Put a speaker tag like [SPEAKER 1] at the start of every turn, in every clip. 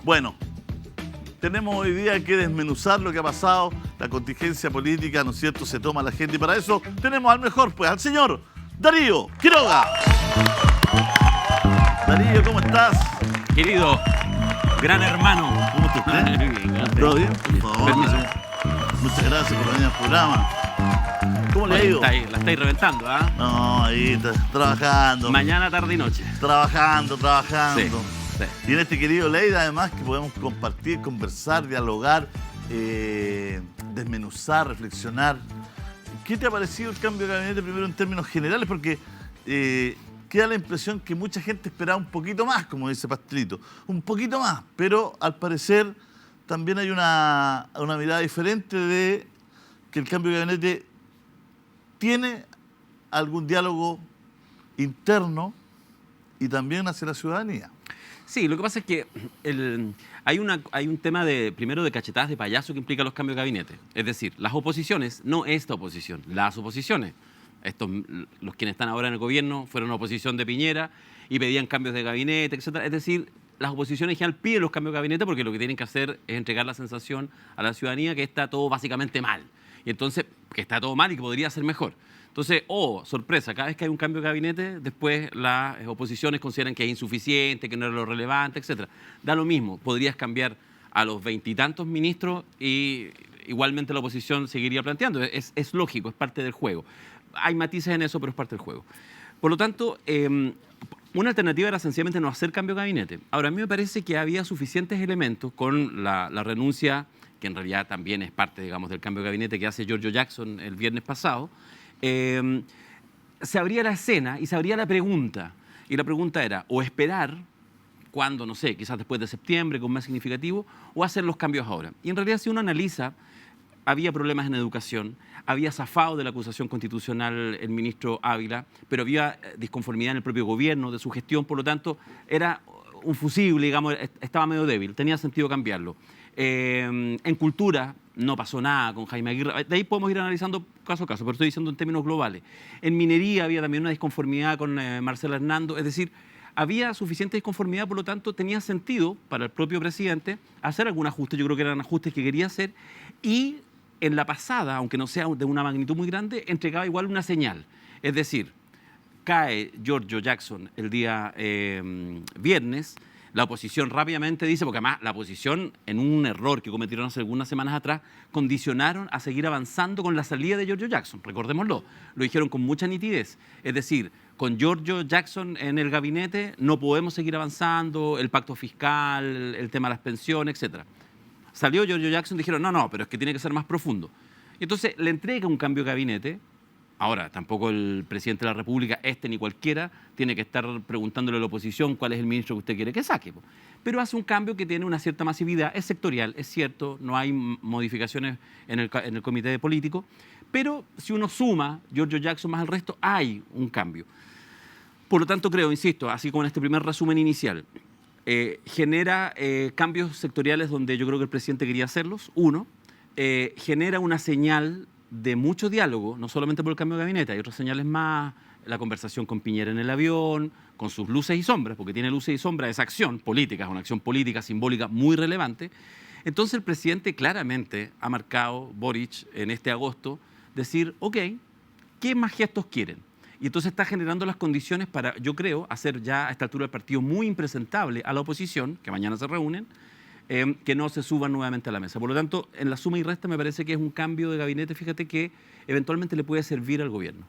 [SPEAKER 1] Bueno, tenemos hoy día que desmenuzar lo que ha pasado, la contingencia política, ¿no es cierto?, se toma la gente y para eso tenemos al mejor, pues, al señor Darío Quiroga. Darío, ¿cómo estás?
[SPEAKER 2] Querido, gran hermano.
[SPEAKER 1] ¿Cómo te estás? ¿Todo bien? Por favor.
[SPEAKER 2] Permiso.
[SPEAKER 1] Muchas gracias por venir al programa. ¿Cómo le ha ido?
[SPEAKER 2] La estáis reventando, ¿ah?
[SPEAKER 1] No, ahí trabajando.
[SPEAKER 2] Mañana, tarde y noche.
[SPEAKER 1] Trabajando.
[SPEAKER 2] Sí.
[SPEAKER 1] Y en este querido Leida, además, que podemos compartir, conversar, dialogar, desmenuzar, reflexionar. ¿Qué te ha parecido el cambio de gabinete, primero en términos generales? Porque queda la impresión que mucha gente esperaba un poquito más, como dice Pastrito, un poquito más, pero al parecer también hay una mirada diferente de que el cambio de gabinete tiene algún diálogo interno y también hacia la ciudadanía.
[SPEAKER 2] Sí, lo que pasa es que hay un tema primero de cachetadas de payaso que implica los cambios de gabinete. Es decir, las oposiciones, no esta oposición, las oposiciones. Los quienes están ahora en el gobierno fueron oposición de Piñera y pedían cambios de gabinete, etc. Es decir, las oposiciones en general piden los cambios de gabinete porque lo que tienen que hacer es entregar la sensación a la ciudadanía que está todo básicamente mal. Y entonces, que está todo mal y que podría ser mejor. Entonces, sorpresa, cada vez que hay un cambio de gabinete, después las oposiciones consideran que es insuficiente, que no es lo relevante, etc. Da lo mismo, podrías cambiar a los 20 y tantos ministros y igualmente la oposición seguiría planteando. Es lógico, es parte del juego. Hay matices en eso, pero es parte del juego. Por lo tanto, una alternativa era sencillamente no hacer cambio de gabinete. Ahora, a mí me parece que había suficientes elementos con la renuncia, que en realidad también es parte, digamos, del cambio de gabinete que hace Giorgio Jackson el viernes pasado. Se abría la escena y se abría la pregunta. Y la pregunta era, o esperar, cuando, no sé, quizás después de septiembre, con más significativo, o hacer los cambios ahora. Y en realidad, si uno analiza, había problemas en educación, había zafado de la acusación constitucional el ministro Ávila, pero había disconformidad en el propio gobierno de su gestión, por lo tanto, era un fusible, digamos, estaba medio débil, tenía sentido cambiarlo. En cultura no pasó nada con Jaime Aguirre, de ahí podemos ir analizando caso a caso, pero estoy diciendo en términos globales. En minería había también una disconformidad con Marcela Hernando, es decir, había suficiente disconformidad, por lo tanto tenía sentido para el propio presidente hacer algún ajuste, yo creo que eran ajustes que quería hacer, y en la pasada, aunque no sea de una magnitud muy grande, entregaba igual una señal, es decir, cae Giorgio Jackson el día viernes, la oposición rápidamente dice, porque además la oposición, en un error que cometieron hace algunas semanas atrás, condicionaron a seguir avanzando con la salida de Giorgio Jackson, recordémoslo, lo dijeron con mucha nitidez, es decir, con Giorgio Jackson en el gabinete no podemos seguir avanzando, el pacto fiscal, el tema de las pensiones, etc. Salió Giorgio Jackson, dijeron, no, pero es que tiene que ser más profundo. Y entonces le entrega un cambio de gabinete. Ahora, tampoco el presidente de la República, ni cualquiera, tiene que estar preguntándole a la oposición cuál es el ministro que usted quiere que saque. Pero hace un cambio que tiene una cierta masividad, es sectorial, es cierto, no hay modificaciones en el comité político, pero si uno suma Giorgio Jackson más el resto, hay un cambio. Por lo tanto, creo, insisto, así como en este primer resumen inicial, genera cambios sectoriales donde yo creo que el presidente quería hacerlos, uno, genera una señal de mucho diálogo, no solamente por el cambio de gabinete, hay otras señales más, la conversación con Piñera en el avión, con sus luces y sombras, porque tiene luces y sombras, esa acción política, es una acción política simbólica muy relevante. Entonces el presidente claramente ha marcado, Boric, en este agosto, decir, ok, ¿qué más gestos quieren? Y entonces está generando las condiciones para, yo creo, hacer ya a esta altura del partido muy impresentable a la oposición, que mañana se reúnen, que no se suban nuevamente a la mesa. Por lo tanto, en la suma y resta me parece que es un cambio de gabinete, fíjate, que eventualmente le puede servir al gobierno.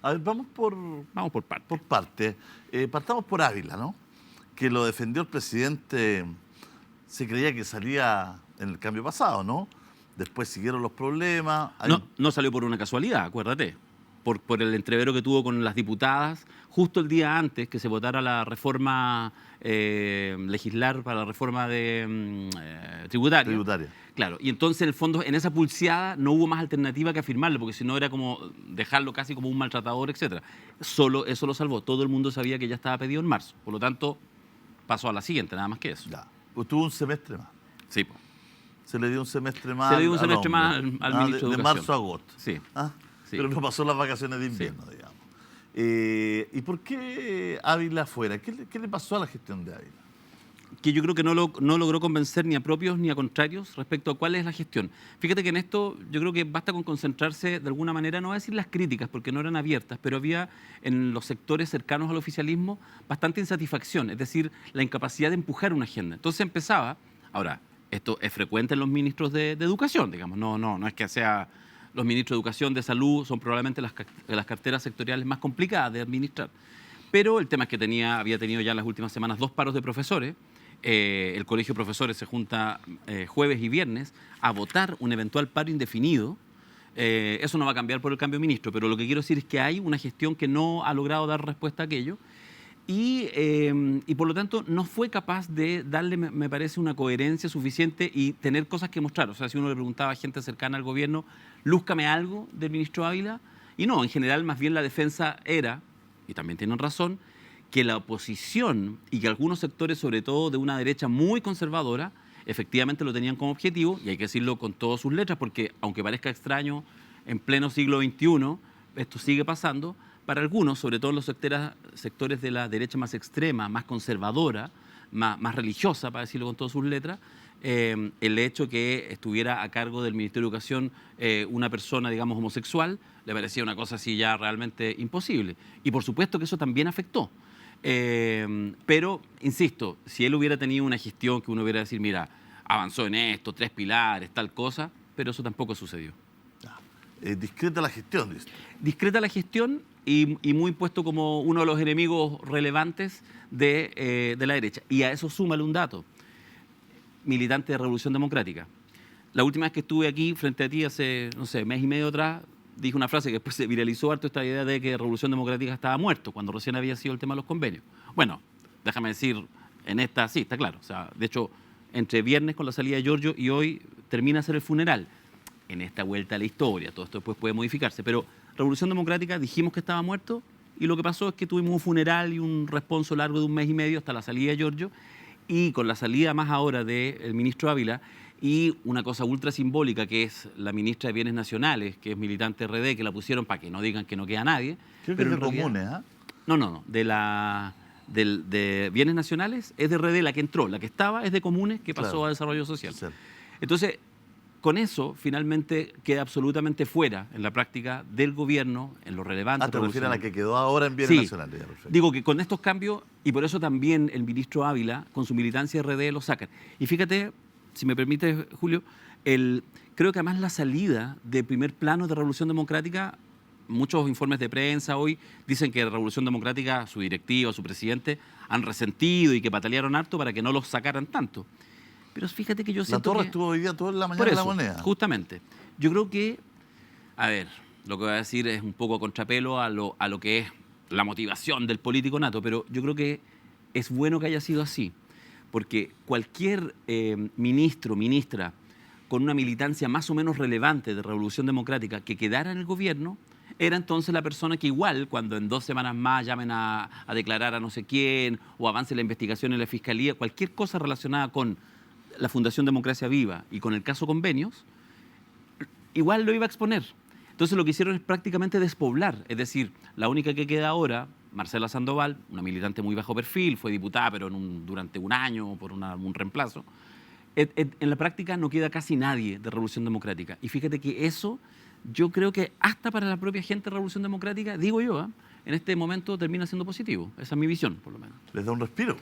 [SPEAKER 1] A ver, vamos por parte. Partamos por Ávila, ¿no? Que lo defendió el presidente, se creía que salía en el cambio pasado, ¿no? Después siguieron los problemas.
[SPEAKER 2] No salió por una casualidad, acuérdate. Por el entrevero que tuvo con las diputadas, justo el día antes que se votara la reforma legislar para la reforma tributaria. Claro, y entonces en el fondo en esa pulseada no hubo más alternativa que afirmarlo, porque si no era como dejarlo casi como un maltratador, etc. Solo eso lo salvó. Todo el mundo sabía que ya estaba pedido en marzo. Por lo tanto, pasó a la siguiente, nada más que eso.
[SPEAKER 1] Ya. Pues tuvo un semestre más.
[SPEAKER 2] Sí, pues.
[SPEAKER 1] Se le dio un semestre más.
[SPEAKER 2] Se le dio un semestre más al ministro de Educación.
[SPEAKER 1] De marzo a agosto.
[SPEAKER 2] Sí.
[SPEAKER 1] ¿Ah?
[SPEAKER 2] Sí.
[SPEAKER 1] Pero no pasó las vacaciones de invierno,
[SPEAKER 2] sí.
[SPEAKER 1] digamos. ¿Y por qué Ávila fuera? ¿Qué le pasó a la gestión de Ávila?
[SPEAKER 2] que yo creo que no logró convencer ni a propios ni a contrarios respecto a cuál es la gestión. Fíjate que en esto yo creo que basta con concentrarse de alguna manera, no voy a decir las críticas porque no eran abiertas, pero había en los sectores cercanos al oficialismo bastante insatisfacción, es decir, la incapacidad de empujar una agenda. Entonces empezaba, ahora, esto es frecuente en los ministros de educación, digamos, no es que sea los ministros de educación, de salud, son probablemente las carteras sectoriales más complicadas de administrar. Pero el tema es que había tenido ya en las últimas semanas 2 paros de profesores. El colegio de profesores se junta jueves y viernes a votar un eventual paro indefinido. Eso no va a cambiar por el cambio de ministro, pero lo que quiero decir es que hay una gestión que no ha logrado dar respuesta a aquello y por lo tanto no fue capaz de darle, me parece, una coherencia suficiente y tener cosas que mostrar. O sea, si uno le preguntaba a gente cercana al gobierno, lúzcame algo del ministro Ávila, y no, en general más bien la defensa era, y también tienen razón, que la oposición y que algunos sectores, sobre todo de una derecha muy conservadora, efectivamente lo tenían como objetivo, y hay que decirlo con todas sus letras, porque aunque parezca extraño, en pleno siglo XXI, esto sigue pasando, para algunos, sobre todo en los sectores de la derecha más extrema, más conservadora, más religiosa, para decirlo con todas sus letras, el hecho que estuviera a cargo del Ministerio de Educación una persona, digamos, homosexual, le parecía una cosa así ya realmente imposible. Y por supuesto que eso también afectó. Pero, insisto, si él hubiera tenido una gestión que uno hubiera decir, mira, avanzó en esto, 3 pilares, tal cosa, pero eso tampoco sucedió.
[SPEAKER 1] Discreta la gestión, dice.
[SPEAKER 2] Discreta la gestión y muy puesto como uno de los enemigos relevantes de la derecha. Y a eso súmale un dato. Militante de Revolución Democrática. La última vez que estuve aquí frente a ti hace, no sé, mes y medio atrás, dije una frase que después se viralizó harto, esta idea de que Revolución Democrática estaba muerto, cuando recién había sido el tema de los convenios. Bueno, déjame decir, en esta sí, está claro. O sea, de hecho, entre viernes con la salida de Giorgio y hoy termina a ser el funeral. En esta vuelta a la historia, todo esto después puede modificarse, pero Revolución Democrática dijimos que estaba muerto y lo que pasó es que tuvimos un funeral y un responso largo de 1 mes y medio hasta la salida de Giorgio, y con la salida más ahora del ministro Ávila y una cosa ultra simbólica que es la ministra de Bienes Nacionales, que es militante RD, que la pusieron para que no digan que no queda nadie.
[SPEAKER 1] Creo que es de Comunes, ¿ah?
[SPEAKER 2] No, de Bienes Nacionales es de RD la que entró, la que estaba es de Comunes, que pasó
[SPEAKER 1] Claro.
[SPEAKER 2] a Desarrollo Social.
[SPEAKER 1] Sí.
[SPEAKER 2] Entonces, con eso, finalmente queda absolutamente fuera, en la práctica, del gobierno, en lo relevante.
[SPEAKER 1] ¿Te refieres a la que quedó ahora en Bienes Nacionales? Ya, perfecto.
[SPEAKER 2] Digo que con estos cambios, y por eso también el ministro Ávila, con su militancia RD, lo sacan. Y fíjate, si me permite, Julio, creo que además la salida de primer plano de Revolución Democrática, muchos informes de prensa hoy dicen que Revolución Democrática, su directiva, su presidente, han resentido y que patalearon harto para que no los sacaran tanto. Pero fíjate que yo siento
[SPEAKER 1] La Torre
[SPEAKER 2] que...
[SPEAKER 1] estuvo hoy día toda la mañana
[SPEAKER 2] Por
[SPEAKER 1] en
[SPEAKER 2] eso,
[SPEAKER 1] La Moneda.
[SPEAKER 2] justamente. Yo creo que, a ver, lo que voy a decir es un poco a contrapelo a lo que es la motivación del político nato, pero yo creo que es bueno que haya sido así, porque cualquier ministro, ministra, con una militancia más o menos relevante de Revolución Democrática que quedara en el gobierno, era entonces la persona que igual, cuando en 2 semanas más llamen a declarar a no sé quién, o avance la investigación en la Fiscalía, cualquier cosa relacionada con la Fundación Democracia Viva y con el caso Convenios, igual lo iba a exponer. Entonces lo que hicieron es prácticamente despoblar, es decir, la única que queda ahora, Marcela Sandoval, una militante muy bajo perfil, fue diputada pero durante 1 año por un reemplazo. En la práctica no queda casi nadie de Revolución Democrática. Y fíjate que eso, yo creo que hasta para la propia gente de Revolución Democrática, digo yo, en este momento termina siendo positivo. Esa es mi visión, por lo menos.
[SPEAKER 1] Les da un respiro.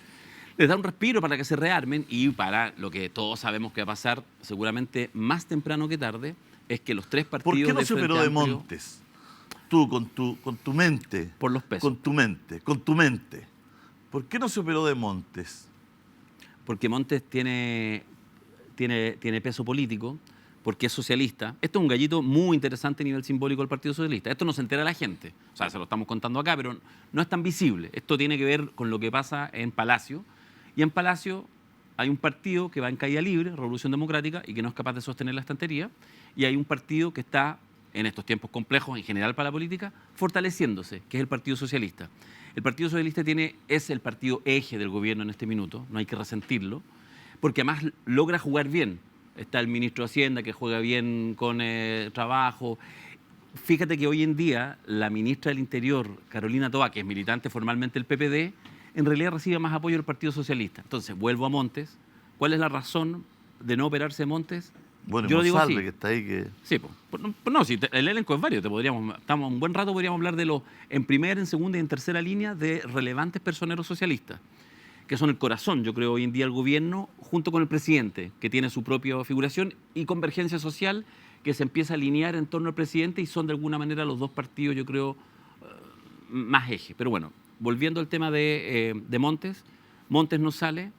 [SPEAKER 2] Les da un respiro para que se rearmen y para lo que todos sabemos que va a pasar seguramente más temprano que tarde, es que los 3 partidos...
[SPEAKER 1] ¿Por qué no se
[SPEAKER 2] Frente
[SPEAKER 1] operó de
[SPEAKER 2] Amplio,
[SPEAKER 1] Montes? Tú, con tu mente.
[SPEAKER 2] Por los pesos.
[SPEAKER 1] Con tu mente. ¿Por qué no se operó de Montes?
[SPEAKER 2] Porque Montes tiene peso político, porque es socialista. Esto es un gallito muy interesante a nivel simbólico del Partido Socialista. Esto no se entera la gente. O sea, se lo estamos contando acá, pero no es tan visible. Esto tiene que ver con lo que pasa en Palacio. Y en Palacio hay un partido que va en caída libre, Revolución Democrática, y que no es capaz de sostener la estantería. Y hay un partido que está, en estos tiempos complejos en general para la política, fortaleciéndose, que es el Partido Socialista. El Partido Socialista es el partido eje del gobierno en este minuto, no hay que resentirlo, porque además logra jugar bien. Está el ministro de Hacienda que juega bien con trabajo. Fíjate que hoy en día la ministra del Interior, Carolina Toá, que es militante formalmente del PPD, en realidad recibe más apoyo del Partido Socialista. Entonces, vuelvo a Montes. ¿Cuál es la razón de no operarse Montes?
[SPEAKER 1] Bueno, y
[SPEAKER 2] Yo lo digo así.
[SPEAKER 1] Monsalve, que está ahí, que...
[SPEAKER 2] Sí, no, si el elenco es varios, estamos un buen rato, podríamos hablar de los en primera, en segunda y en tercera línea de relevantes personeros socialistas, que son el corazón, yo creo, hoy en día del gobierno, junto con el presidente, que tiene su propia figuración, y Convergencia Social, que se empieza a alinear en torno al presidente y son de alguna manera los dos partidos, yo creo, más eje. Pero bueno, volviendo al tema de Montes, Montes no sale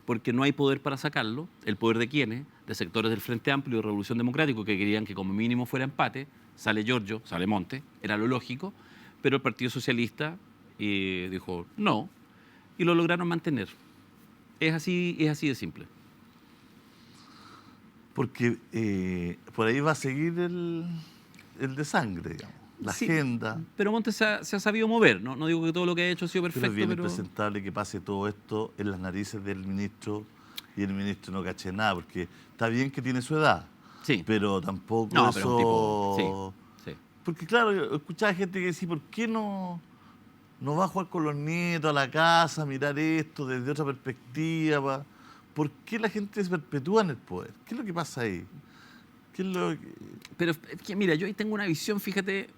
[SPEAKER 2] porque no hay poder para sacarlo. ¿El poder de quiénes? De sectores del Frente Amplio y de Revolución Democrática que querían que como mínimo fuera empate. Sale Giorgio, sale Montes, era lo lógico, pero el Partido Socialista dijo no y lo lograron mantener. Es así de simple.
[SPEAKER 1] Porque por ahí va a seguir el de sangre, digamos. La
[SPEAKER 2] Sí,
[SPEAKER 1] agenda.
[SPEAKER 2] pero Montes se ha sabido mover, ¿no? No digo que todo lo que ha hecho ha sido
[SPEAKER 1] Pero
[SPEAKER 2] perfecto,
[SPEAKER 1] es bien
[SPEAKER 2] pero...
[SPEAKER 1] impresentable que pase todo esto en las narices del ministro y el ministro no cache nada, porque está bien que tiene su edad,
[SPEAKER 2] Sí.
[SPEAKER 1] pero tampoco
[SPEAKER 2] No,
[SPEAKER 1] eso...
[SPEAKER 2] pero un tipo... Sí, sí.
[SPEAKER 1] Porque claro, yo escuchaba gente que decía, ¿por qué no va a jugar con los nietos a la casa, a mirar esto desde otra perspectiva? ¿Por qué la gente se perpetúa en el poder? ¿Qué es lo que pasa ahí? ¿Qué es lo que...
[SPEAKER 2] Pero es que, mira, yo ahí tengo una visión, fíjate...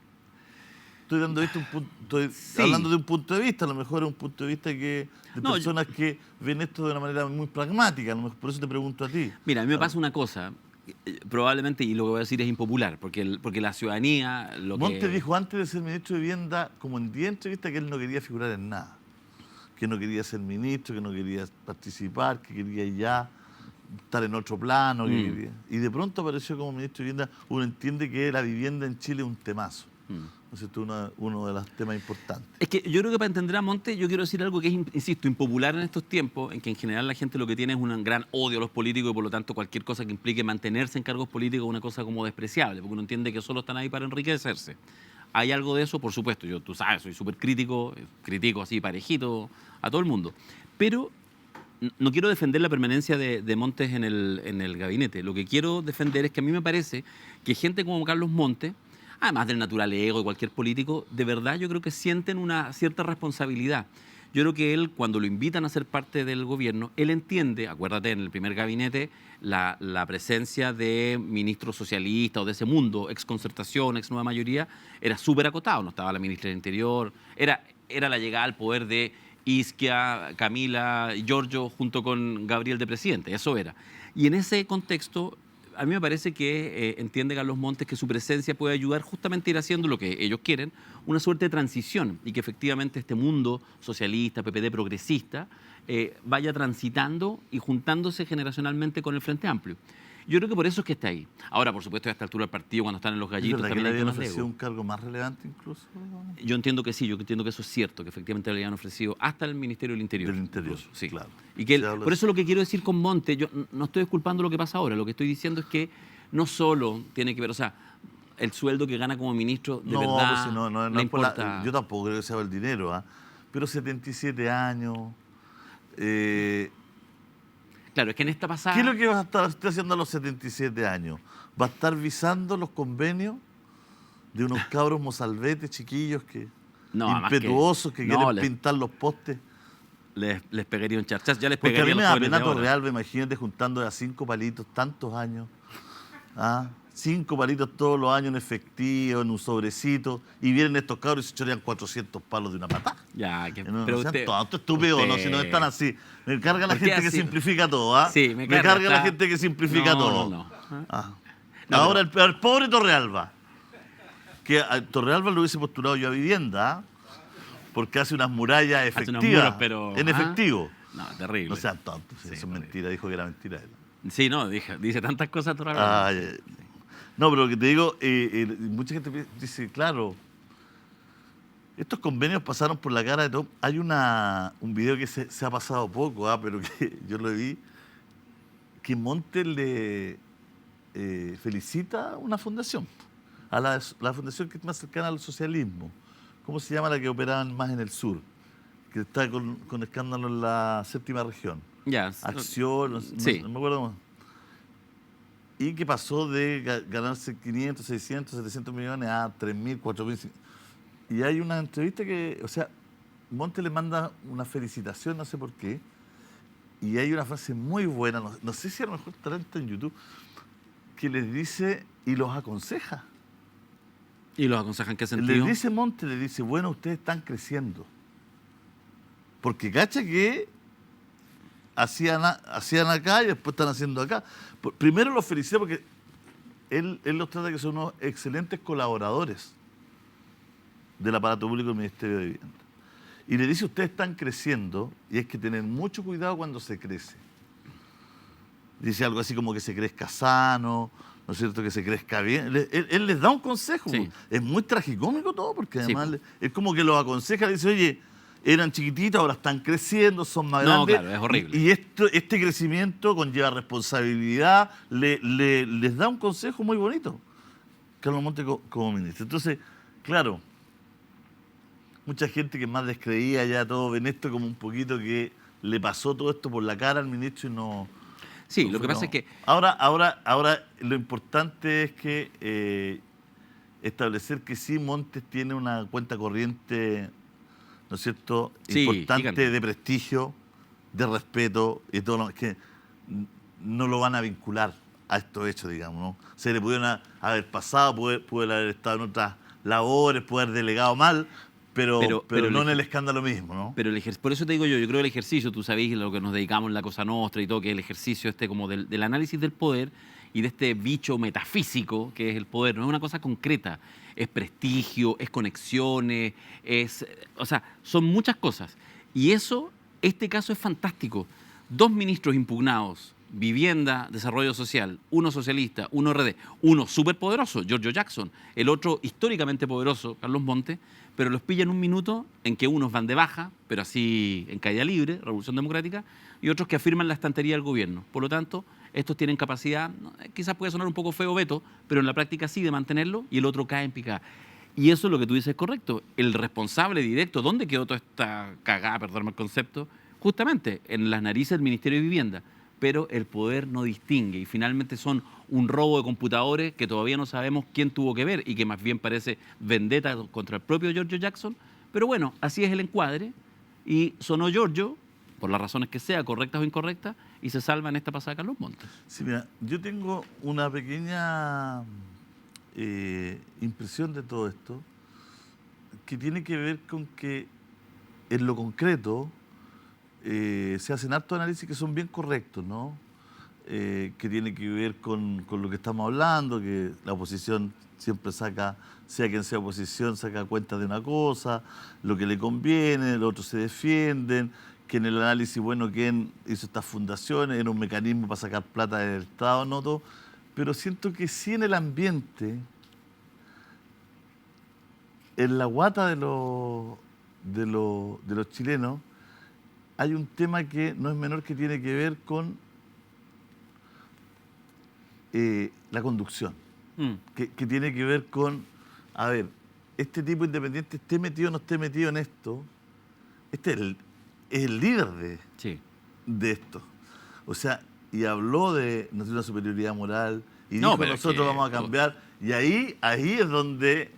[SPEAKER 1] Estoy dando esto estoy
[SPEAKER 2] Sí.
[SPEAKER 1] hablando de un punto de vista, a lo mejor es un punto de vista de
[SPEAKER 2] No,
[SPEAKER 1] personas que ven esto de una manera muy pragmática, a lo mejor por eso te pregunto a ti.
[SPEAKER 2] Mira, a mí me pasa una cosa, probablemente, y lo que voy a decir es impopular, porque la ciudadanía...
[SPEAKER 1] Montes dijo antes de ser ministro de Vivienda, como en 10 entrevistas, que él no quería figurar en nada, que no quería ser ministro, que no quería participar, que quería ya estar en otro plano. Que quería. Y de pronto apareció como ministro de Vivienda. Uno entiende que la vivienda en Chile es un temazo. Entonces, esto es uno de los temas importantes.
[SPEAKER 2] Es que yo creo que para entender a Montes, yo quiero decir algo que es, insisto, impopular en estos tiempos, en que en general la gente lo que tiene es un gran odio a los políticos y por lo tanto cualquier cosa que implique mantenerse en cargos políticos es una cosa como despreciable, porque uno entiende que solo están ahí para enriquecerse. ¿Hay algo de eso? Por supuesto, tú sabes, soy súper crítico, critico así parejito a todo el mundo. Pero no quiero defender la permanencia de Montes en el gabinete. Lo que quiero defender es que a mí me parece que gente como Carlos Montes, además del natural ego de cualquier político, de verdad yo creo que sienten una cierta responsabilidad. Yo creo que él, cuando lo invitan a ser parte del gobierno, él entiende, acuérdate, en el primer gabinete, la presencia de ministros socialistas o de ese mundo, ex Concertación, ex Nueva Mayoría, era súper acotado. No estaba la ministra del Interior, era la llegada al poder de Isquia, Camila y Giorgio junto con Gabriel de presidente, eso era. Y en ese contexto, a mí me parece que entiende Carlos Montes que su presencia puede ayudar justamente a ir haciendo lo que ellos quieren, una suerte de transición, y que efectivamente este mundo socialista, PPD, progresista, vaya transitando y juntándose generacionalmente con el Frente Amplio. Yo creo que por eso es que está ahí. Ahora, por supuesto, a esta altura del partido, cuando están en los
[SPEAKER 1] ¿Es
[SPEAKER 2] gallitos,
[SPEAKER 1] verdad que
[SPEAKER 2] también
[SPEAKER 1] le
[SPEAKER 2] hay
[SPEAKER 1] habían
[SPEAKER 2] temas de
[SPEAKER 1] ofrecido
[SPEAKER 2] ego.
[SPEAKER 1] un cargo más relevante incluso?
[SPEAKER 2] Yo entiendo que sí, yo entiendo que eso es cierto, que efectivamente le habían ofrecido hasta el Ministerio del Interior.
[SPEAKER 1] Del Interior,
[SPEAKER 2] incluso, sí.
[SPEAKER 1] claro.
[SPEAKER 2] Y que
[SPEAKER 1] Se habla
[SPEAKER 2] por
[SPEAKER 1] de
[SPEAKER 2] eso lo que quiero decir con Monte, yo no estoy disculpando lo que pasa ahora, lo que estoy diciendo es que no solo tiene que ver, o sea, el sueldo que gana como ministro, de verdad,
[SPEAKER 1] pues si no
[SPEAKER 2] le
[SPEAKER 1] es por
[SPEAKER 2] importa...
[SPEAKER 1] yo tampoco creo que sea por el dinero, ¿ah? Pero 77 años... ¿Qué
[SPEAKER 2] Claro, es que en esta pasada...
[SPEAKER 1] es lo que va a estar haciendo a los 77 años? ¿Va a estar visando los convenios de unos cabros mozalbetes chiquillos
[SPEAKER 2] No, además que-
[SPEAKER 1] impetuosos que
[SPEAKER 2] no,
[SPEAKER 1] quieren
[SPEAKER 2] les-
[SPEAKER 1] pintar los postes?
[SPEAKER 2] Les pegaría un charchazo, ya les
[SPEAKER 1] Porque a
[SPEAKER 2] pegaría
[SPEAKER 1] mí me
[SPEAKER 2] los
[SPEAKER 1] da
[SPEAKER 2] jóvenes
[SPEAKER 1] pena
[SPEAKER 2] de ahora.
[SPEAKER 1] Torrealba, imagínate juntando a 5 palitos tantos años. ¿Ah? 5 palitos todos los años en efectivo, en un sobrecito, y vienen estos cabros y se chorean 400 palos de una patada.
[SPEAKER 2] Ya, que,
[SPEAKER 1] No,
[SPEAKER 2] pero
[SPEAKER 1] no sean
[SPEAKER 2] usted...
[SPEAKER 1] tontos, estúpidos, no,
[SPEAKER 2] usted-
[SPEAKER 1] si no están así. Me carga la
[SPEAKER 2] ¿Por qué
[SPEAKER 1] gente que
[SPEAKER 2] así?
[SPEAKER 1] simplifica todo, ¿ah?
[SPEAKER 2] Sí, me carga,
[SPEAKER 1] carga la
[SPEAKER 2] está-
[SPEAKER 1] gente que simplifica
[SPEAKER 2] No,
[SPEAKER 1] todo.
[SPEAKER 2] no.
[SPEAKER 1] Ah.
[SPEAKER 2] No,
[SPEAKER 1] Ahora el pobre Torrealba, que a Torrealba lo hubiese postulado yo a vivienda, ¿ah? Porque hace unas murallas
[SPEAKER 2] Hace
[SPEAKER 1] efectivas,
[SPEAKER 2] unos muros, pero...
[SPEAKER 1] en efectivo.
[SPEAKER 2] No, terrible.
[SPEAKER 1] No sean tontos,
[SPEAKER 2] Sí,
[SPEAKER 1] eso es
[SPEAKER 2] horrible.
[SPEAKER 1] mentira, dijo que era mentira él.
[SPEAKER 2] Sí, no, dice tantas cosas todavía.
[SPEAKER 1] Ay, no, pero lo que te digo, mucha gente dice, claro, estos convenios pasaron por la cara de todo. Hay un video que se ha pasado poco, pero que yo lo vi, que Montes le felicita a una fundación, a la fundación que es más cercana al socialismo. ¿Cómo se llama la que operaban más en el sur? Que está con escándalo en la séptima región.
[SPEAKER 2] Ya.
[SPEAKER 1] Acción,
[SPEAKER 2] Sí.
[SPEAKER 1] no me acuerdo más. Y que pasó de ganarse 500, 600, 700 millones a 3.000, 4.000. Y hay una entrevista que, o sea, Monte le manda una felicitación, no sé por qué, y hay una frase muy buena, no sé si a lo mejor estará en YouTube, que les dice y los aconseja.
[SPEAKER 2] ¿Y los aconsejan qué
[SPEAKER 1] Les
[SPEAKER 2] sentido?
[SPEAKER 1] dice Monte, le dice, bueno, ustedes están creciendo. Porque cacha que hacían acá y después están haciendo acá. Primero los felicita porque él los trata que son unos excelentes colaboradores del aparato público del Ministerio de Vivienda. Y le dice, ustedes están creciendo y hay que tener mucho cuidado cuando se crece. Dice algo así como que se crezca sano, ¿no es cierto? Que se crezca bien. Él les da un consejo.
[SPEAKER 2] Sí.
[SPEAKER 1] Es muy tragicómico todo, porque
[SPEAKER 2] Sí,
[SPEAKER 1] además es como que los aconseja, le dice, oye, eran chiquititos, ahora están creciendo, son más
[SPEAKER 2] No,
[SPEAKER 1] grandes.
[SPEAKER 2] claro, es horrible.
[SPEAKER 1] Y este crecimiento conlleva responsabilidad, les da un consejo muy bonito, Carlos Monte como ministro. Entonces, claro, mucha gente que más descreía ya todo ven esto como un poquito que le pasó todo esto por la cara al ministro y no...
[SPEAKER 2] Sí,
[SPEAKER 1] no
[SPEAKER 2] lo que
[SPEAKER 1] fue,
[SPEAKER 2] pasa
[SPEAKER 1] no.
[SPEAKER 2] es que
[SPEAKER 1] Ahora lo importante es que establecer que sí, Montes tiene una cuenta corriente, ¿no es cierto?,
[SPEAKER 2] Sí,
[SPEAKER 1] importante,
[SPEAKER 2] gigante.
[SPEAKER 1] de prestigio, de respeto y todo lo que no lo van a vincular a estos hechos, digamos, ¿no? Se le pudieron haber pasado, puede haber estado en otras labores, puede haber delegado mal, pero no en el escándalo mismo, ¿no?
[SPEAKER 2] Pero por eso te digo yo creo que el ejercicio, tú sabéis lo que nos dedicamos en la Cosa Nostra y todo, que es el ejercicio como del análisis del poder y de este bicho metafísico que es el poder. No es una cosa concreta, es prestigio, es conexiones, o sea, son muchas cosas. Y este caso es fantástico. 2 ministros impugnados, Vivienda, Desarrollo Social, uno socialista, uno RD, uno súper poderoso, Giorgio Jackson, el otro históricamente poderoso, Carlos Montes, pero los pillan un minuto en que unos van de baja, pero así en caída libre, Revolución Democrática, y otros que afirman la estantería del gobierno. Por lo tanto, estos tienen capacidad, quizás puede sonar un poco feo, Beto, pero en la práctica sí, de mantenerlo, y el otro cae en picada. Y eso es lo que tú dices es correcto. El responsable directo, ¿dónde quedó toda esta cagada, perdóname el concepto? Justamente en las narices del Ministerio de Vivienda. Pero el poder no distingue y finalmente son un robo de computadores que todavía no sabemos quién tuvo que ver y que más bien parece vendetta contra el propio Giorgio Jackson. Pero bueno, así es el encuadre y sonó Giorgio, por las razones que sea, correctas o incorrectas, y se salva en esta pasada Carlos Montes.
[SPEAKER 1] Sí, mira, yo tengo una pequeña impresión de todo esto que tiene que ver con que en lo concreto se hacen hartos análisis que son bien correctos, ¿no? Que tiene que ver con lo que estamos hablando, que la oposición siempre saca, sea quien sea oposición, saca cuenta de una cosa, lo que le conviene, los otros se defienden, que en el análisis, bueno, quién hizo estas fundaciones, era un mecanismo para sacar plata del Estado, no todo, pero siento que sí en el ambiente, en la guata de los chilenos, hay un tema que no es menor, que tiene que ver con la conducción, que tiene que ver con, a ver, este tipo independiente esté metido o no esté metido en esto, este es el líder
[SPEAKER 2] Sí.
[SPEAKER 1] de esto. O sea, y habló de una superioridad moral y
[SPEAKER 2] No,
[SPEAKER 1] dijo,
[SPEAKER 2] pero es
[SPEAKER 1] nosotros
[SPEAKER 2] que-
[SPEAKER 1] vamos a cambiar. Y ahí es donde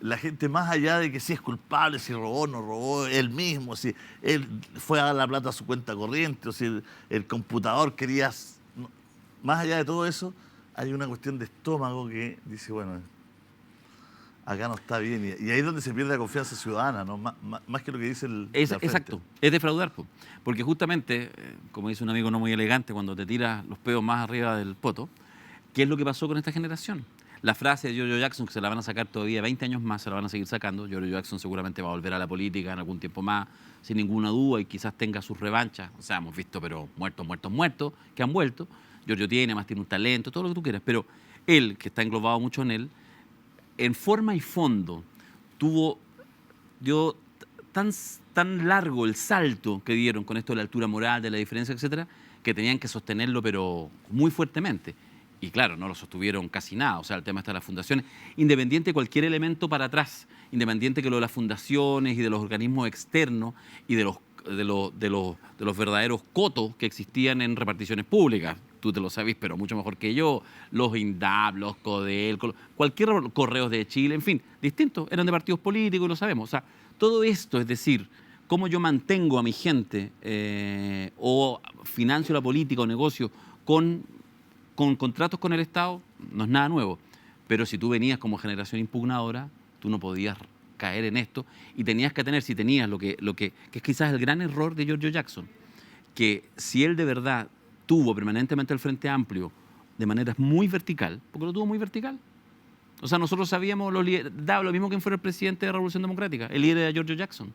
[SPEAKER 1] la gente, más allá de que si es culpable, si robó o no robó, él mismo, si él fue a dar la plata a su cuenta corriente, o si el computador quería... Más allá de todo eso, hay una cuestión de estómago que dice, bueno, acá no está bien. Y ahí es donde se pierde la confianza ciudadana, ¿no? Más que lo que dice la frente.
[SPEAKER 2] Exacto, es defraudar, po. Porque justamente, como dice un amigo no muy elegante, cuando te tiras los peos más arriba del poto, ¿qué es lo que pasó con esta generación? La frase de Giorgio Jackson, que se la van a sacar todavía 20 años más, se la van a seguir sacando. Giorgio Jackson seguramente va a volver a la política en algún tiempo más, sin ninguna duda, y quizás tenga sus revanchas. O sea, hemos visto, pero muertos, que han vuelto. Giorgio tiene un talento, todo lo que tú quieras. Pero él, que está englobado mucho en él, en forma y fondo, dio tan largo el salto que dieron con esto de la altura moral, de la diferencia, etcétera, que tenían que sostenerlo, pero muy fuertemente. Y claro, no lo sostuvieron casi nada. O sea, el tema está de las fundaciones. Independiente de cualquier elemento para atrás, independiente que lo de las fundaciones y de los organismos externos y de los verdaderos cotos que existían en reparticiones públicas. Tú te lo sabes, pero mucho mejor que yo. Los INDAP, los CODEL, cualquier Correos de Chile, en fin, distintos. Eran de partidos políticos y lo sabemos. O sea, todo esto, es decir, cómo yo mantengo a mi gente o financio la política o negocio con contratos con el Estado, no es nada nuevo. Pero si tú venías como generación impugnadora, tú no podías caer en esto y tenías que tener, si tenías que es quizás el gran error de Giorgio Jackson, que si él de verdad tuvo permanentemente el Frente Amplio de manera muy vertical, porque lo tuvo muy vertical. O sea, nosotros sabíamos, daba lo mismo que fuera el presidente de la Revolución Democrática, el líder era Giorgio Jackson.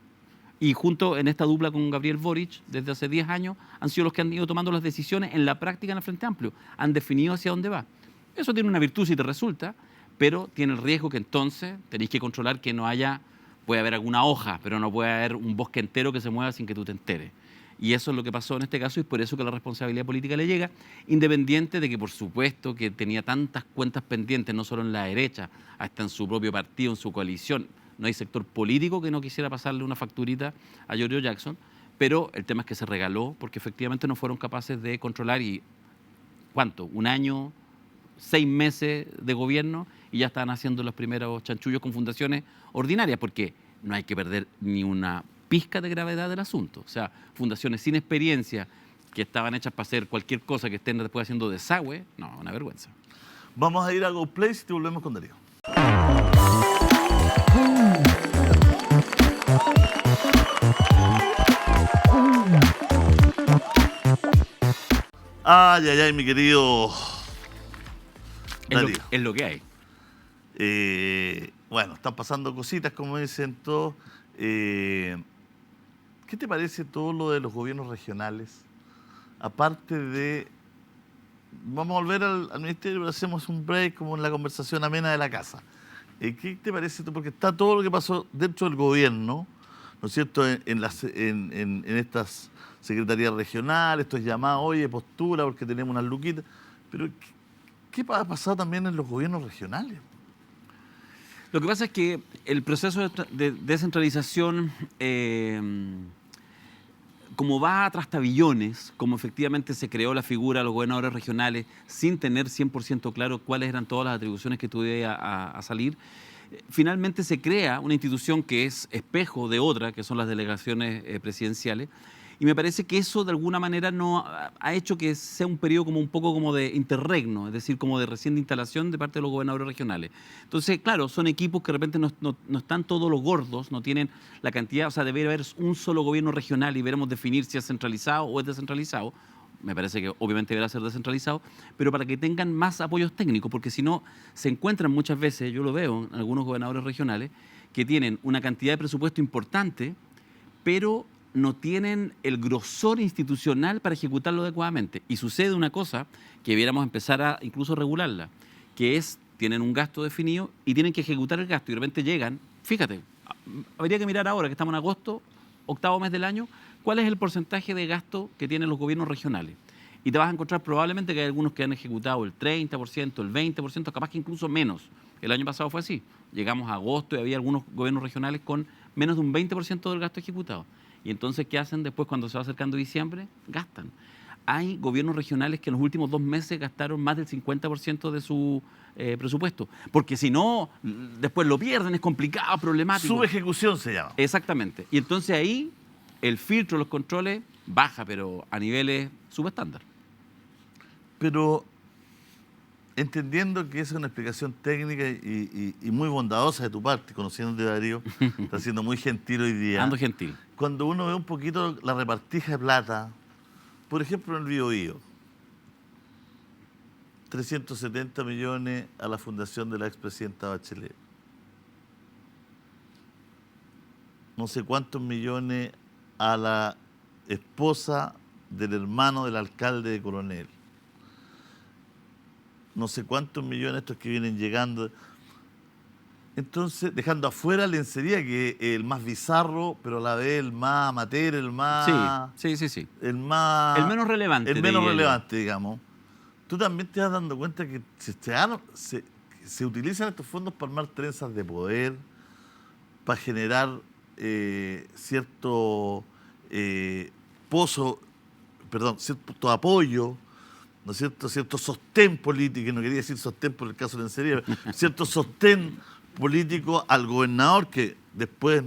[SPEAKER 2] Y junto en esta dupla con Gabriel Boric, desde hace 10 años, han sido los que han ido tomando las decisiones en la práctica en el Frente Amplio. Han definido hacia dónde va. Eso tiene una virtud si te resulta, pero tiene el riesgo que entonces tenéis que controlar que no haya, puede haber alguna hoja, pero no puede haber un bosque entero que se mueva sin que tú te enteres. Y eso es lo que pasó en este caso y es por eso que la responsabilidad política le llega, independiente de que por supuesto que tenía tantas cuentas pendientes, no solo en la derecha, hasta en su propio partido, en su coalición. No hay sector político que no quisiera pasarle una facturita a Giorgio Jackson, pero el tema es que se regaló porque efectivamente no fueron capaces de controlar y ¿cuánto? Un año, 6 meses de gobierno y ya estaban haciendo los primeros chanchullos con fundaciones ordinarias, porque no hay que perder ni una pizca de gravedad del asunto. O sea, fundaciones sin experiencia que estaban hechas para hacer cualquier cosa que estén después haciendo desagüe, no, una vergüenza.
[SPEAKER 1] Vamos a ir a Go Place y te volvemos con Darío. Ay, ay, ay, mi querido Darío.
[SPEAKER 2] Es lo que hay.
[SPEAKER 1] Bueno, están pasando cositas, como dicen todos. ¿Qué te parece todo lo de los gobiernos regionales? Aparte de... Vamos a volver al ministerio, pero hacemos un break como en la conversación amena de la casa. ¿Qué te parece tú? Porque está todo lo que pasó dentro del gobierno, ¿no es cierto?, en estas secretarías regionales, estos llamados, oye, postula porque tenemos unas luquitas. Pero, ¿qué ha pasado también en los gobiernos regionales?
[SPEAKER 2] Lo que pasa es que el proceso de descentralización, como va a trastabillones, como efectivamente se creó la figura de los gobernadores regionales sin tener 100% claro cuáles eran todas las atribuciones que tuviera a salir, finalmente se crea una institución que es espejo de otra, que son las delegaciones presidenciales, y me parece que eso de alguna manera no ha hecho que sea un periodo como un poco como de interregno, es decir, como de recién de instalación de parte de los gobernadores regionales. Entonces, claro, son equipos que de repente no están todos los gordos, no tienen la cantidad, o sea, debe haber un solo gobierno regional y veremos definir si es centralizado o es descentralizado. Me parece que obviamente deberá ser descentralizado, pero para que tengan más apoyos técnicos, porque si no, se encuentran muchas veces, yo lo veo en algunos gobernadores regionales, que tienen una cantidad de presupuesto importante, pero no tienen el grosor institucional para ejecutarlo adecuadamente. Y sucede una cosa que debiéramos empezar a incluso regularla, que es, tienen un gasto definido y tienen que ejecutar el gasto y de repente llegan, fíjate, habría que mirar ahora que estamos en agosto, 8º mes del año, cuál es el porcentaje de gasto que tienen los gobiernos regionales. Y te vas a encontrar probablemente que hay algunos que han ejecutado el 30%, el 20%, capaz que incluso menos. El año pasado fue así. Llegamos a agosto y había algunos gobiernos regionales con menos de un 20% del gasto ejecutado. Y entonces, ¿qué hacen después cuando se va acercando diciembre? Gastan. Hay gobiernos regionales que en los últimos 2 meses gastaron más del 50% de su presupuesto. Porque si no, después lo pierden, es complicado, problemático.
[SPEAKER 1] Subejecución se llama.
[SPEAKER 2] Exactamente. Y entonces ahí el filtro, los controles, baja, pero a niveles subestándar.
[SPEAKER 1] Pero entendiendo que esa es una explicación técnica y muy bondadosa de tu parte, conociéndote, Darío, está siendo muy gentil hoy día.
[SPEAKER 2] Ando gentil.
[SPEAKER 1] Cuando uno ve un poquito la repartija de plata, por ejemplo, en el Biobío, 370 millones a la fundación de la expresidenta Bachelet. No sé cuántos millones a la esposa del hermano del alcalde de Coronel. No sé cuántos millones estos que vienen llegando. Entonces, dejando afuera Lencería, que es el más bizarro, pero a la vez el más amateur, el más...
[SPEAKER 2] Sí.
[SPEAKER 1] El más...
[SPEAKER 2] El menos relevante.
[SPEAKER 1] El menos relevante, digamos. Tú también te vas dando cuenta que se utilizan estos fondos para armar trenzas de poder, para generar cierto cierto apoyo, ¿no es cierto? Cierto sostén político, no quería decir sostén por el caso de Lencería, cierto sostén político al gobernador, que después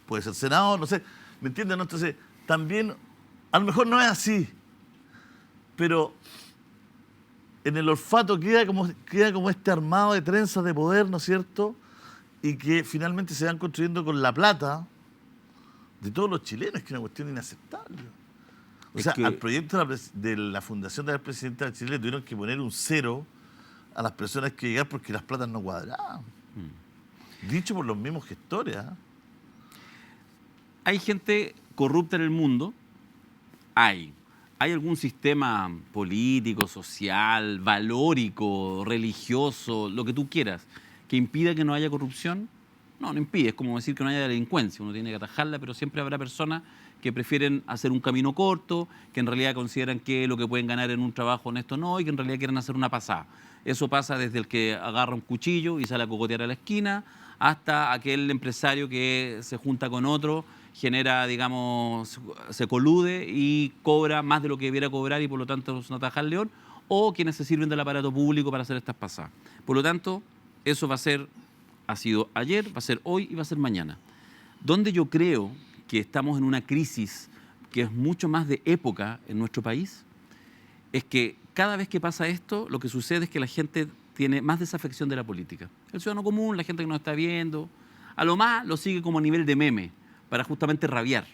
[SPEAKER 1] puede ser senador, no sé. ¿Me entiendes? ¿No? Entonces, también, a lo mejor no es así, pero en el olfato queda como este armado de trenzas de poder, ¿no es cierto? Y que finalmente se van construyendo con la plata de todos los chilenos, que es una cuestión inaceptable. O sea, al proyecto de la fundación de la presidenta de Chile tuvieron que poner un cero a las personas que llegar porque las platas no cuadraban. Dicho por los mismos gestores.
[SPEAKER 2] Hay gente corrupta en el mundo. ¿Hay algún sistema político, social, valórico, religioso, lo que tú quieras, que impida que no haya corrupción? No impide. Es como decir que no haya delincuencia. Uno tiene que atajarla, pero siempre habrá personas que prefieren hacer un camino corto, que en realidad consideran que lo que pueden ganar en un trabajo honesto no, y que en realidad quieren hacer una pasada. Eso pasa desde el que agarra un cuchillo y sale a cogotear a la esquina, hasta aquel empresario que se junta con otro, genera, digamos, se colude y cobra más de lo que debiera cobrar y por lo tanto no ataja al león, o quienes se sirven del aparato público para hacer estas pasadas. Por lo tanto, eso ha sido ayer, va a ser hoy y va a ser mañana. Donde yo creo que estamos en una crisis que es mucho más de época en nuestro país, es que cada vez que pasa esto, lo que sucede es que la gente tiene más desafección de la política. El ciudadano común, la gente que nos está viendo, a lo más lo sigue como a nivel de meme, para justamente rabiar.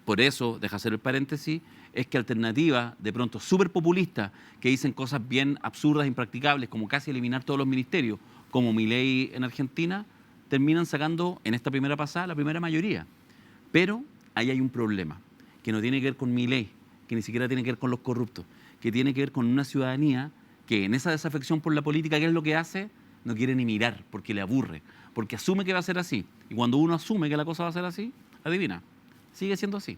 [SPEAKER 2] Por eso, deja hacer el paréntesis, es que alternativas de pronto súper populistas, que dicen cosas bien absurdas, impracticables, como casi eliminar todos los ministerios, como Milei en Argentina, terminan sacando en esta primera pasada la primera mayoría. Pero ahí hay un problema, que no tiene que ver con Milei, que ni siquiera tiene que ver con los corruptos, que tiene que ver con una ciudadanía que en esa desafección por la política, ¿qué es lo que hace? No quiere ni mirar, porque le aburre, porque asume que va a ser así. Y cuando uno asume que la cosa va a ser así, adivina, sigue siendo así.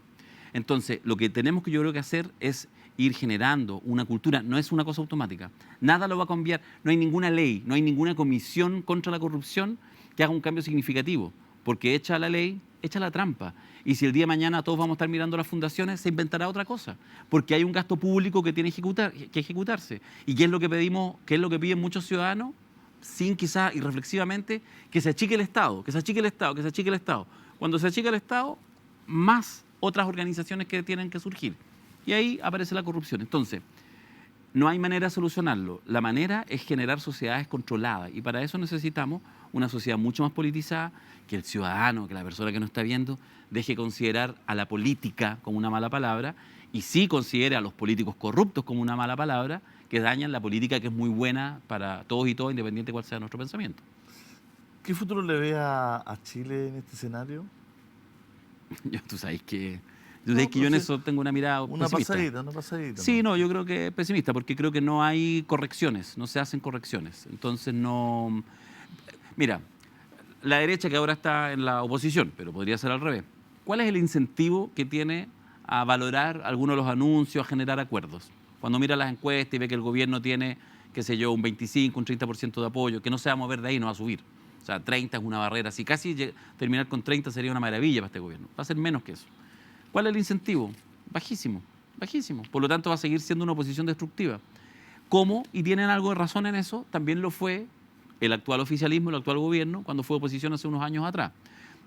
[SPEAKER 2] Entonces, lo que tenemos que yo creo que hacer es ir generando una cultura, no es una cosa automática, nada lo va a cambiar, no hay ninguna ley, no hay ninguna comisión contra la corrupción que haga un cambio significativo, porque hecha la ley, echa la trampa. Y si el día de mañana todos vamos a estar mirando las fundaciones, se inventará otra cosa, porque hay un gasto público que tiene que ejecutarse. ¿Y qué es lo que pedimos, qué es lo que piden muchos ciudadanos? Sin quizás irreflexivamente, que se achique el Estado, que se achique el Estado, que se achique el Estado. Cuando se achica el Estado, más otras organizaciones que tienen que surgir. Y ahí aparece la corrupción. Entonces, no hay manera de solucionarlo. La manera es generar sociedades controladas. Y para eso necesitamos una sociedad mucho más politizada, que el ciudadano, que la persona que nos está viendo, deje considerar a la política como una mala palabra y sí considere a los políticos corruptos como una mala palabra, que dañan la política que es muy buena para todos y todas, independiente de cuál sea nuestro pensamiento.
[SPEAKER 1] ¿Qué futuro le ve a Chile en este escenario?
[SPEAKER 2] Tú sabes que yo en eso tengo una mirada pesimista.
[SPEAKER 1] Una pasadita.
[SPEAKER 2] Sí, no, yo creo que es pesimista, porque creo que no hay correcciones, no se hacen correcciones. Entonces no... Mira, la derecha que ahora está en la oposición, pero podría ser al revés. ¿Cuál es el incentivo que tiene a valorar algunos de los anuncios, a generar acuerdos? Cuando mira las encuestas y ve que el gobierno tiene, qué sé yo, un 25, un 30% de apoyo, que no se va a mover de ahí, no va a subir. O sea, 30 es una barrera. Si casi terminar con 30 sería una maravilla para este gobierno. Va a ser menos que eso. ¿Cuál es el incentivo? Bajísimo, bajísimo. Por lo tanto, va a seguir siendo una oposición destructiva. ¿Cómo? Y tienen algo de razón en eso, también lo fue el actual oficialismo, el actual gobierno, cuando fue oposición hace unos años atrás.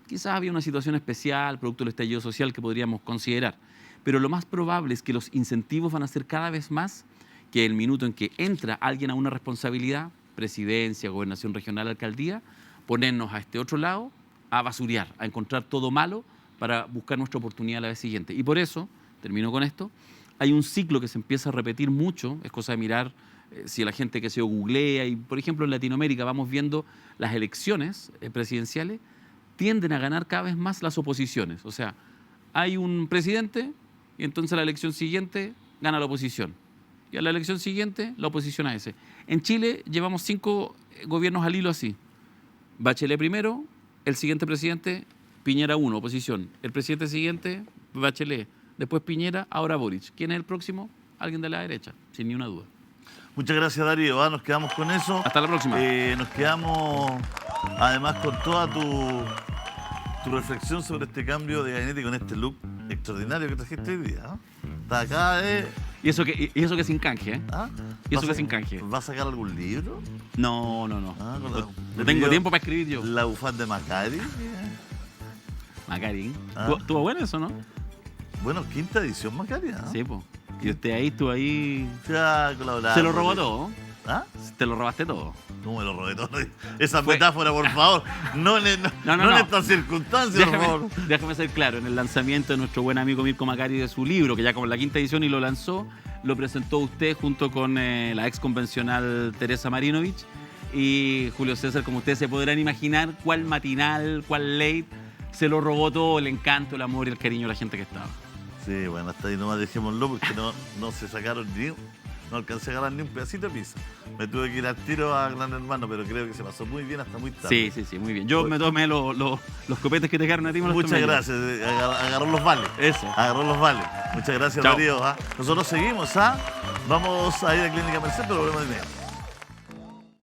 [SPEAKER 2] Quizás había una situación especial, producto del estallido social, que podríamos considerar. Pero lo más probable es que los incentivos van a ser cada vez más que el minuto en que entra alguien a una responsabilidad, presidencia, gobernación regional, alcaldía, ponernos a este otro lado a basurear, a encontrar todo malo para buscar nuestra oportunidad la vez siguiente. Y por eso, termino con esto, hay un ciclo que se empieza a repetir mucho, es cosa de mirar si la gente que se googlea, y por ejemplo en Latinoamérica vamos viendo las elecciones presidenciales, tienden a ganar cada vez más las oposiciones. O sea, hay un presidente y entonces a la elección siguiente gana la oposición. Y a la elección siguiente, la oposición a ese. En Chile llevamos 5 gobiernos al hilo así. Bachelet primero, el siguiente presidente, Piñera 1, oposición. El presidente siguiente, Bachelet. Después Piñera, ahora Boric. ¿Quién es el próximo? Alguien de la derecha, sin ni una duda.
[SPEAKER 1] Muchas gracias, Darío. Nos quedamos con eso.
[SPEAKER 2] Hasta la próxima.
[SPEAKER 1] Nos quedamos, además, con toda tu reflexión sobre este cambio de gabinete con este look extraordinario que trajiste hoy día. Está acá de...
[SPEAKER 2] Y eso que sin canje, ¿eh?
[SPEAKER 1] ¿Ah?
[SPEAKER 2] Y eso que sin canje.
[SPEAKER 1] ¿Va a sacar algún libro?
[SPEAKER 2] No.
[SPEAKER 1] Ah,
[SPEAKER 2] No tengo tiempo para escribir yo.
[SPEAKER 1] La bufanda de Macari.
[SPEAKER 2] Macari.
[SPEAKER 1] Ah.
[SPEAKER 2] ¿Estuvo bueno eso, no?
[SPEAKER 1] Bueno, quinta edición, Macaria. ¿No?
[SPEAKER 2] Sí, pues. Y usted ahí estuvo ahí.
[SPEAKER 1] Se va a colaborar.
[SPEAKER 2] Se lo robó todo.
[SPEAKER 1] ¿Ah?
[SPEAKER 2] Te lo robaste todo.
[SPEAKER 1] ¿Cómo me lo robé todo? Esa
[SPEAKER 2] Fue-
[SPEAKER 1] metáfora, por favor. No en estas circunstancias, por favor.
[SPEAKER 2] Déjame ser claro, en el lanzamiento de nuestro buen amigo Mirko Macari de su libro, que ya como en la quinta edición y lo lanzó, lo presentó usted junto con la ex convencional Teresa Marinovich y Julio César, como ustedes se podrán imaginar, cuál matinal, cuál late, se lo robó todo el encanto, el amor y el cariño de la gente que estaba.
[SPEAKER 1] Sí, bueno, hasta ahí nomás dejémoslo porque no se sacaron no alcancé a ganar ni un pedacito de pizza. Me tuve que ir al tiro a Gran Hermano, pero creo que se pasó muy bien hasta muy tarde.
[SPEAKER 2] Sí, muy bien. Yo me tomé los copetes que te quedaron a ti. Me los
[SPEAKER 1] Muchas
[SPEAKER 2] tomé yo.
[SPEAKER 1] gracias, agarró los vales.
[SPEAKER 2] Eso.
[SPEAKER 1] Agarró los vales. Muchas gracias,
[SPEAKER 2] Chao.
[SPEAKER 1] Darío. Nosotros seguimos, Vamos a ir a Clínica Merced, pero volvemos de inmediato.